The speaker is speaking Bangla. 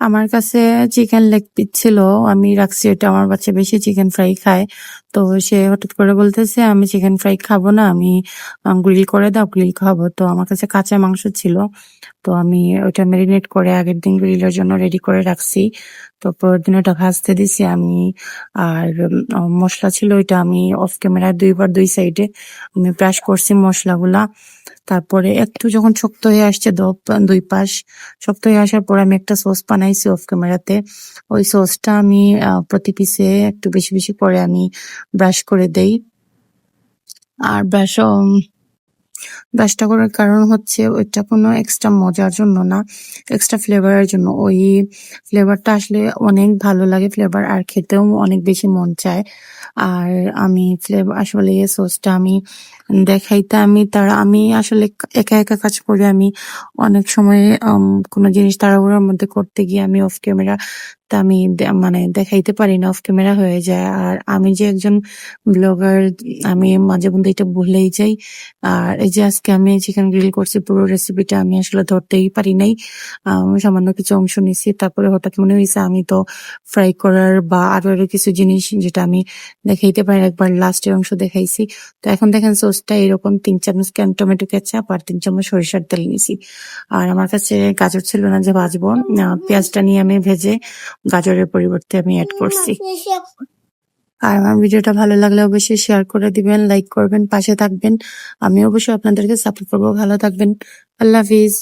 আমার কাছে চিকেন লেগ পিস ছিল, আমি রাখছি ওটা। আমার বাচ্চা বেশি চিকেন ফ্রাই খায়, তো সে হঠাৎ করে বলতেছে আমি চিকেন ফ্রাই খাবো না, আমি গ্রিল করে দাও, গ্রিল খাবো। তো আমার কাছে কাঁচা মাংস ছিল, তো আমি ওটা ম্যারিনেট করে আগের দিন গ্রিলের জন্য রেডি করে রাখছি। তো পরের দিন ওটা ভাজতে দিছি আমি। আর মশলা ছিল ওইটা আমি অফ ক্যামেরায় দুইবার দুই সাইডে আমি ব্রাশ করছি মশলাগুলা। তারপরে একটু যখন শক্ত হয়ে আসছে দুই পাশ শক্ত হয়ে আসার পর আমি একটা সস বানাইছি অফ ক্যামেরাতে। ওই সসটা আমি প্রতি পিসে একটু বেশি বেশি করে আমি ব্রাশ করে দেই। আর ব্রাশটা করার কারণ হচ্ছে ওইটা কোনো এক্সট্রা মজার জন্য না, এক্সট্রা ফ্লেভারের জন্য। ওই ফ্লেভারটা আসলে অনেক ভালো লাগে ফ্লেভার, আর খেতেও অনেক বেশি মন চায়। আর আমি ফ্লেভার আসলে এই সসটা আমি দেখাইতে আমি আসলে একা একা কাজ করে আমি অনেক সময় কোনো জিনিস তাড়াহুড়োর মধ্যে করতে গিয়ে আমি অফ ক্যামেরা তা আমি মানে দেখাইতে পারি না, অফ ক্যামেরা হয়ে যায়। আর আমি যে একজন ব্লগার, আমি মাঝে মধ্যে এটা ভুলেই যাই। আর এই যে আজকে আমি চিকেন গ্রিল করছি, পুরো রেসিপিটা আমি আসলে ধরতেই পারি নাই। সামান্য কিছু অংশ নিছি, তারপরে হঠাৎ মনে হয়েছে আমি তো ফ্রাই করার বা আরো কিছু জিনিস যেটা আমি দেখাইতে পারি না, একবার লাস্টের অংশ দেখাইছি। তো এখন দেখেন সসটা এরকম 3 চামচ টমেটো কেচাপ আর 3 চামচ সরিষার তেল নিছি। আর আমার কাছে গাজর ছিল না যে ভাজবো, পেঁয়াজটা নিয়ে আমি ভেজে গাজরের পরিবর্তে আমি অ্যাড করছি। আর আমার ভিডিওটা ভালো লাগলে অবশ্যই শেয়ার করে দিবেন, লাইক করবেন, পাশে থাকবেন। আমি অবশ্যই আপনাদেরকে সাপোর্ট করবো। ভালো থাকবেন। আল্লাহ হাফিজ।